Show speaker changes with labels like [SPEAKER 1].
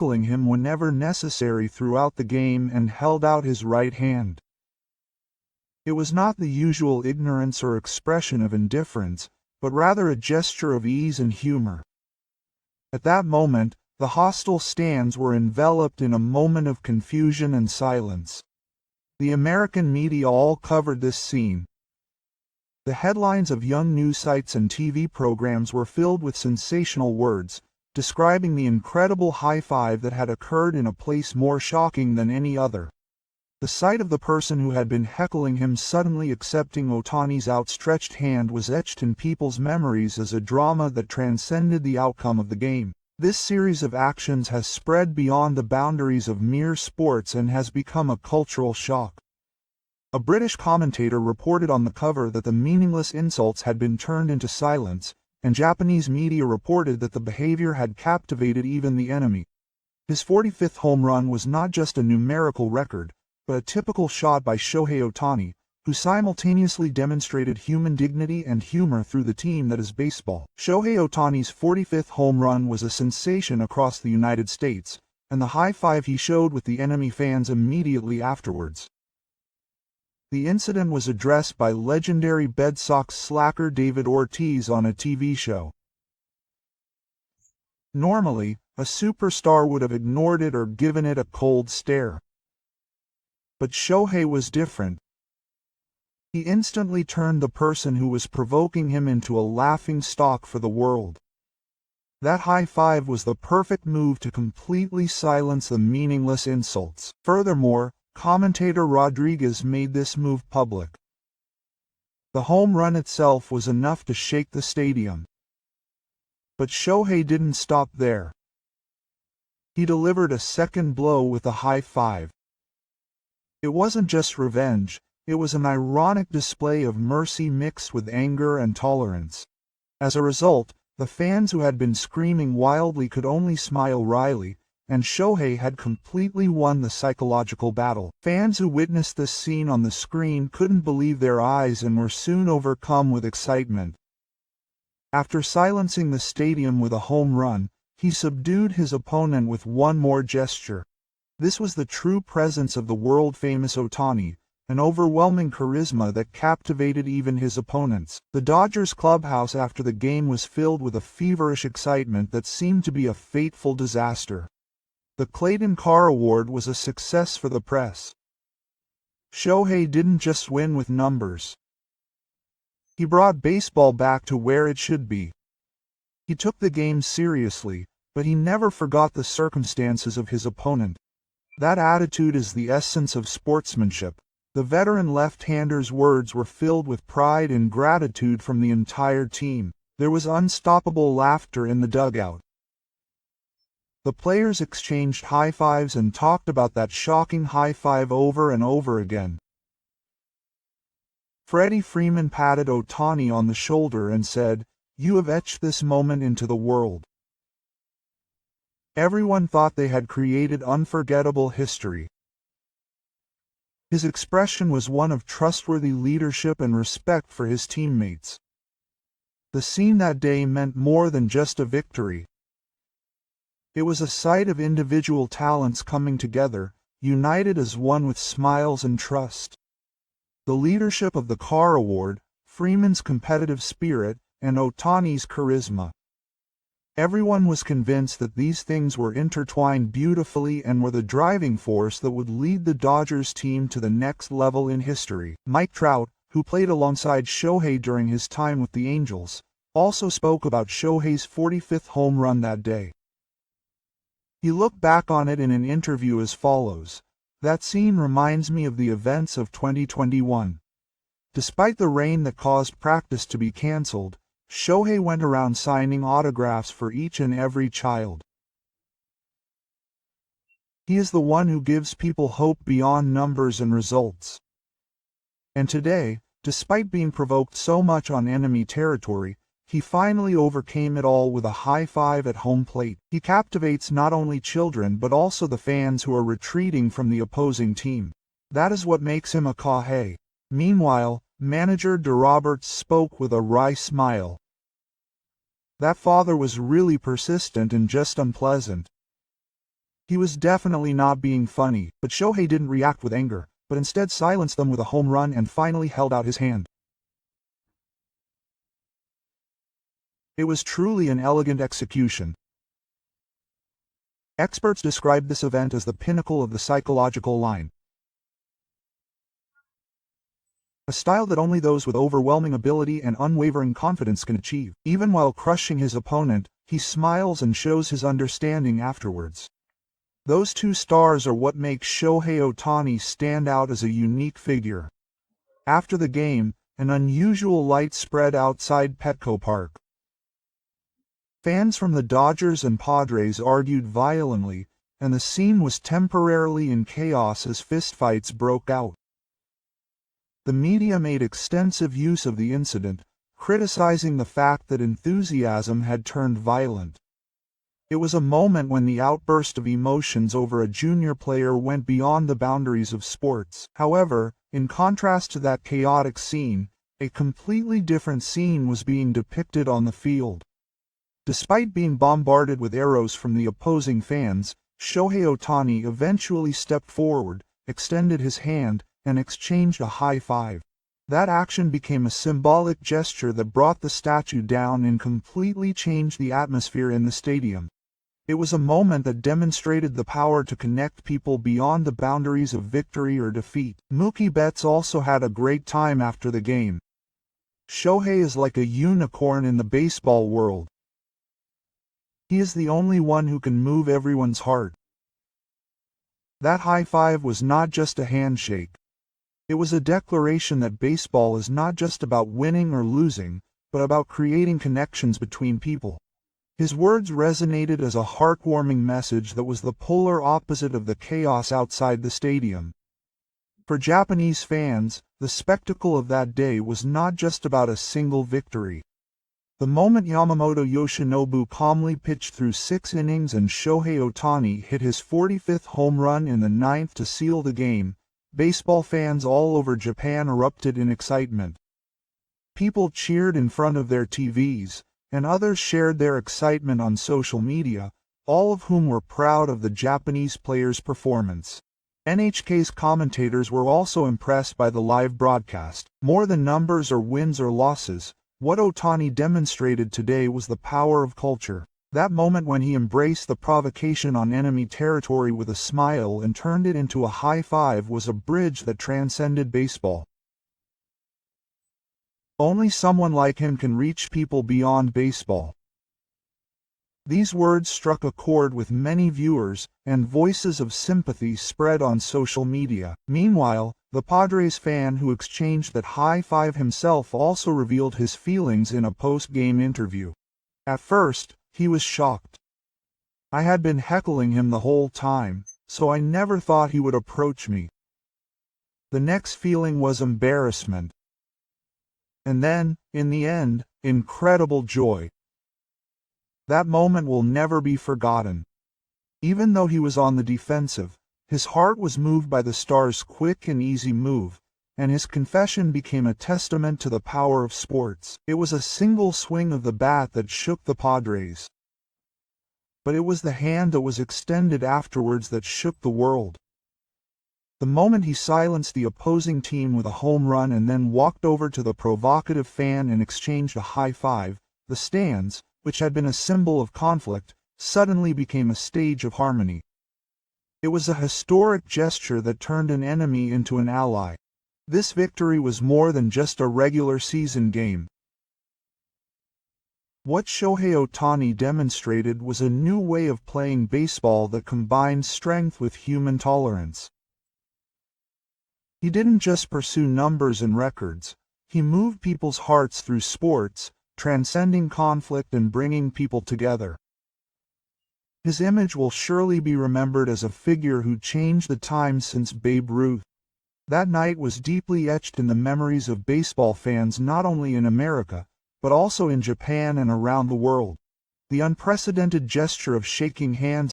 [SPEAKER 1] heckling him whenever necessary throughout the game and held out his right hand. It was not the usual ignorance or expression of indifference, but rather a gesture of ease and humor. At that moment, the hostile stands were enveloped in a moment of confusion and silence. The American media all covered this scene. The headlines of young news sites and TV programs were filled with sensational words, describing the incredible high five that had occurred in a place more shocking than any other. The sight of the person who had been heckling him suddenly accepting Ohtani's outstretched hand was etched in people's memories as a drama that transcended the outcome of the game. This series of actions has spread beyond the boundaries of mere sports and has become a cultural shock. A British commentator reported on the cover that the meaningless insults had been turned into silence, and Japanese media reported that the behavior had captivated even the enemy. His 45th home run was not just a numerical record, but a typical shot by Shohei Ohtani, who simultaneously demonstrated human dignity and humor through the team that is baseball. Shohei Ohtani's 45th home run was a sensation across the United States, and the high five he showed with the enemy fans immediately afterwards. The incident was addressed by legendary Red Sox slacker David Ortiz on a TV show. Normally, a superstar would have ignored it or given it a cold stare. But Shohei was different. He instantly turned the person who was provoking him into a laughing stock for the world. That high five was the perfect move to completely silence the meaningless insults. Furthermore, commentator Rodriguez made this move public. The home run itself was enough to shake the stadium. But Shohei didn't stop there. He delivered a second blow with a high five. It wasn't just revenge, it was an ironic display of mercy mixed with anger and tolerance. As a result, the fans who had been screaming wildly could only smile wryly, and Shohei had completely won the psychological battle. Fans who witnessed this scene on the screen couldn't believe their eyes and were soon overcome with excitement. After silencing the stadium with a home run, he subdued his opponent with one more gesture. This was the true presence of the world-famous Ohtani, an overwhelming charisma that captivated even his opponents. The Dodgers clubhouse after the game was filled with a feverish excitement that seemed to be a fateful disaster. The Clayton Carr Award was a success for the press. Shohei didn't just win with numbers. He brought baseball back to where it should be. He took the game seriously, but he never forgot the circumstances of his opponent. That attitude is the essence of sportsmanship. The veteran left-hander's words were filled with pride and gratitude from the entire team. There was unstoppable laughter in the dugout. The players exchanged high fives and talked about that shocking high five over and over again. Freddie Freeman patted Ohtani on the shoulder and said, "You have etched this moment into the world." Everyone thought they had created unforgettable history. His expression was one of trustworthy leadership and respect for his teammates. The scene that day meant more than just a victory. It was a sight of individual talents coming together, united as one with smiles and trust. The leadership of the Carr Award, Freeman's competitive spirit, and Ohtani's charisma. Everyone was convinced that these things were intertwined beautifully and were the driving force that would lead the Dodgers team to the next level in history. Mike Trout, who played alongside Shohei during his time with the Angels, also spoke about Shohei's 45th home run that day. He looked back on it in an interview as follows: "That scene reminds me of the events of 2021. Despite the rain that caused practice to be canceled, Shohei went around signing autographs for each and every child. He is the one who gives people hope beyond numbers and results." And today, despite being provoked so much on enemy territory, he finally overcame it all with a high five at home plate. He captivates not only children but also the fans who are retreating from the opposing team. That is what makes him a Shohei. Meanwhile, manager DeRoberts spoke with a wry smile. "That father was really persistent and just unpleasant. He was definitely not being funny, but Shohei didn't react with anger, but instead silenced them with a home run and finally held out his hand. It was truly an elegant execution. Experts describe this event as the pinnacle of the psychological line. A style that only those with overwhelming ability and unwavering confidence can achieve. Even while crushing his opponent, he smiles and shows his understanding afterwards. Those two stars are what makes Shohei Ohtani stand out as a unique figure. After the game, an unusual light spread outside Petco Park. Fans from the Dodgers and Padres argued violently, and the scene was temporarily in chaos as fistfights broke out. The media made extensive use of the incident, criticizing the fact that enthusiasm had turned violent. It was a moment when the outburst of emotions over a junior player went beyond the boundaries of sports. However, in contrast to that chaotic scene, a completely different scene was being depicted on the field. Despite being bombarded with arrows from the opposing fans, Shohei Ohtani eventually stepped forward, extended his hand, and exchanged a high five. That action became a symbolic gesture that brought the statue down and completely changed the atmosphere in the stadium. It was a moment that demonstrated the power to connect people beyond the boundaries of victory or defeat. Mookie Betts also had a great time after the game. Shohei is like a unicorn in the baseball world. He is the only one who can move everyone's heart. That high five was not just a handshake. It was a declaration that baseball is not just about winning or losing, but about creating connections between people. His words resonated as a heartwarming message that was the polar opposite of the chaos outside the stadium. For Japanese fans, the spectacle of that day was not just about a single victory. The moment Yamamoto Yoshinobu calmly pitched through 6 innings and Shohei Ohtani hit his 45th home run in the 9th to seal the game, baseball fans all over Japan erupted in excitement. People cheered in front of their TVs, and others shared their excitement on social media, all of whom were proud of the Japanese player's performance. NHK's commentators were also impressed by the live broadcast. More than numbers or wins or losses, what Ohtani demonstrated today was the power of culture. That moment when he embraced the provocation on enemy territory with a smile and turned it into a high five was a bridge that transcended baseball. Only someone like him can reach people beyond baseball. These words struck a chord with many viewers, and voices of sympathy spread on social media. Meanwhile, the Padres fan who exchanged that high five himself also revealed his feelings in a post-game interview. At first, he was shocked. "I had been heckling him the whole time, so I never thought he would approach me." The next feeling was embarrassment. And then, in the end, incredible joy. That moment will never be forgotten. Even though he was on the defensive, his heart was moved by the star's quick and easy move, and his confession became a testament to the power of sports. It was a single swing of the bat that shook the Padres. But it was the hand that was extended afterwards that shook the world. The moment he silenced the opposing team with a home run and then walked over to the provocative fan and exchanged a high five, the stands, which had been a symbol of conflict, suddenly became a stage of harmony. It was a historic gesture that turned an enemy into an ally. This victory was more than just a regular season game. What Shohei Ohtani demonstrated was a new way of playing baseball that combined strength with human tolerance. He didn't just pursue numbers and records, he moved people's hearts through sports, transcending conflict and bringing people together. His image will surely be remembered as a figure who changed the times since Babe Ruth. That night was deeply etched in the memories of baseball fans not only in America, but also in Japan and around the world. The unprecedented gesture of shaking hands